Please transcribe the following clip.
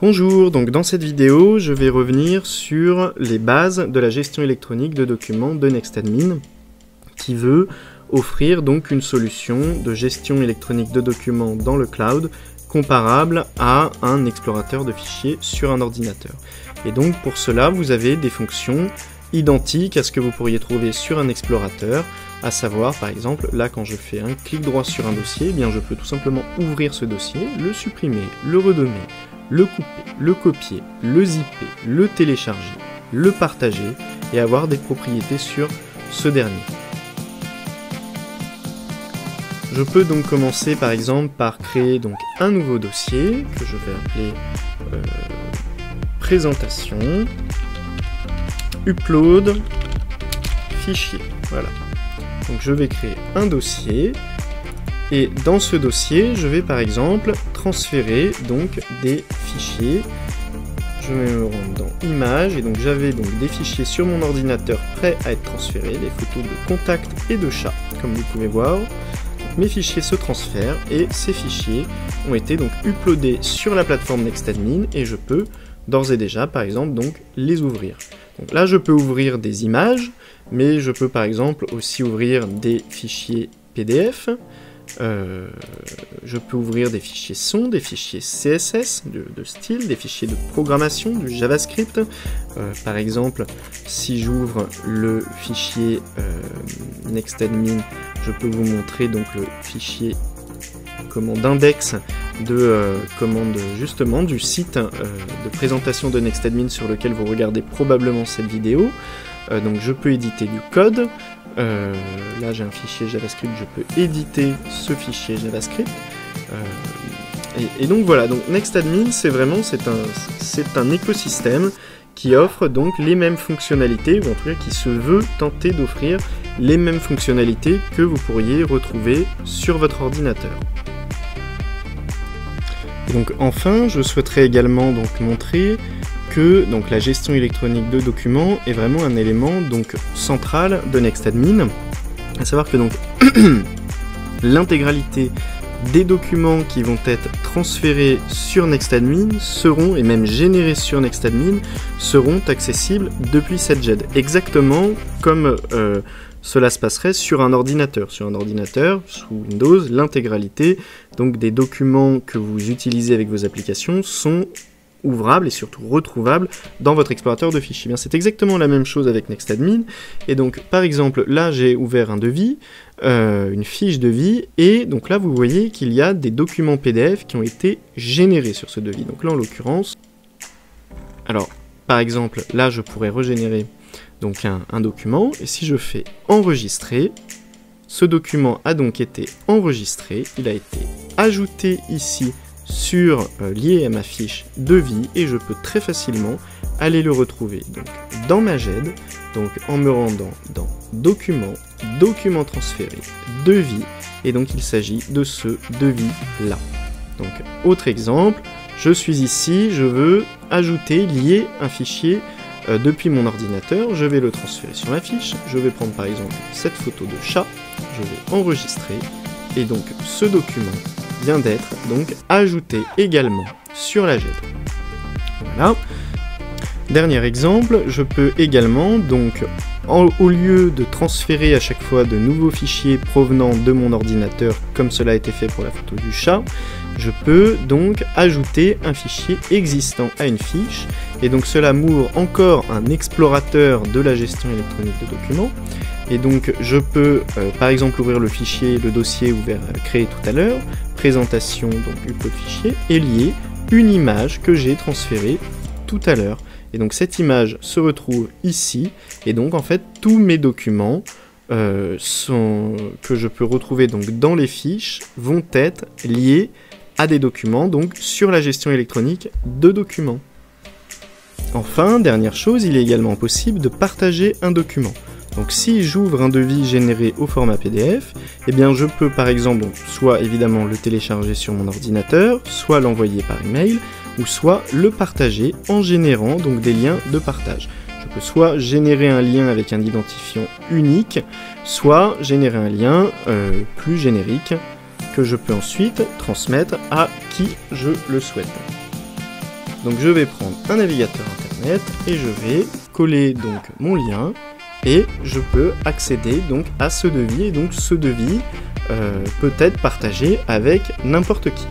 Bonjour, donc dans cette vidéo, je vais revenir sur les bases de la gestion électronique de documents de NextAdmin, qui veut offrir donc une solution de gestion électronique de documents dans le cloud comparable à un explorateur de fichiers sur un ordinateur. Et donc pour cela, vous avez des fonctions identiques à ce que vous pourriez trouver sur un explorateur, à savoir par exemple, là quand je fais un clic droit sur un dossier, eh bien je peux tout simplement ouvrir ce dossier, le supprimer, le redonner, le couper, le copier, le zipper, le télécharger, le partager et avoir des propriétés sur ce dernier. Je peux donc commencer par exemple par créer donc un nouveau dossier que je vais appeler présentation, upload, fichier. Voilà. Donc je vais créer un dossier. Et dans ce dossier, je vais par exemple transférer donc des fichiers. Je vais me rendre dans Images, et donc j'avais donc des fichiers sur mon ordinateur prêts à être transférés, des photos de contact et de chat, comme vous pouvez voir. Donc, mes fichiers se transfèrent et ces fichiers ont été donc uploadés sur la plateforme NextAdmin et je peux d'ores et déjà par exemple donc les ouvrir. Donc là je peux ouvrir des images, mais je peux par exemple aussi ouvrir des fichiers PDF. Je peux ouvrir des fichiers son, des fichiers CSS de style, des fichiers de programmation, du JavaScript. Par exemple, si j'ouvre le fichier NextAdmin, je peux vous montrer donc le fichier d'index de justement du site de présentation de NextAdmin sur lequel vous regardez probablement cette vidéo. Donc je peux éditer du code. Là j'ai un fichier JavaScript, je peux éditer ce fichier JavaScript. Et donc voilà, donc NextAdmin c'est un écosystème qui offre donc les mêmes fonctionnalités, ou en tout cas qui se veut tenter d'offrir les mêmes fonctionnalités que vous pourriez retrouver sur votre ordinateur. Et donc enfin, je souhaiterais également donc montrer que donc, la gestion électronique de documents est vraiment un élément donc, central de NextAdmin, à savoir que donc l'intégralité des documents qui vont être transférés sur NextAdmin seront, et même générés sur NextAdmin, seront accessibles depuis cette GED, exactement comme cela se passerait sur un ordinateur. Sur un ordinateur, sous Windows, l'intégralité donc, des documents que vous utilisez avec vos applications sont ouvrables et surtout retrouvables dans votre explorateur de fichiers. Bien, c'est exactement la même chose avec NextAdmin. Et donc, par exemple, là, j'ai ouvert un devis, une fiche devis, et donc là, vous voyez qu'il y a des documents PDF qui ont été générés sur ce devis. Donc là, en l'occurrence, alors, par exemple, là, je pourrais régénérer donc un document, et si je fais enregistrer, ce document a donc été enregistré, il a été ajouté ici lié à ma fiche devis, et je peux très facilement aller le retrouver donc dans ma GED, donc en me rendant dans documents transférés, devis, et donc il s'agit de ce devis là. Donc autre exemple, je suis ici, je veux ajouter, lier un fichier depuis mon ordinateur, je vais le transférer sur ma fiche, je vais prendre par exemple cette photo de chat, je vais enregistrer, et donc ce document vient d'être donc ajouté également sur la GED. Voilà. Dernier exemple, je peux également donc au lieu de transférer à chaque fois de nouveaux fichiers provenant de mon ordinateur comme cela a été fait pour la photo du chat, je peux donc ajouter un fichier existant à une fiche, et donc cela m'ouvre encore un explorateur de la gestion électronique de documents. Et donc je peux par exemple ouvrir le dossier créé tout à l'heure, présentation, donc upload fichier, et lier une image que j'ai transférée tout à l'heure. Et donc cette image se retrouve ici, et donc en fait tous mes documents que je peux retrouver donc dans les fiches vont être liés à des documents donc sur la gestion électronique de documents. Enfin, dernière chose, il est également possible de partager un document. Donc si j'ouvre un devis généré au format PDF, eh bien je peux par exemple donc, soit évidemment le télécharger sur mon ordinateur, soit l'envoyer par email, ou soit le partager en générant donc des liens de partage. Je peux soit générer un lien avec un identifiant unique, soit générer un lien plus générique que je peux ensuite transmettre à qui je le souhaite. Donc je vais prendre un navigateur internet et je vais coller donc mon lien et je peux accéder donc à ce devis et donc ce devis peut être partagé avec n'importe qui.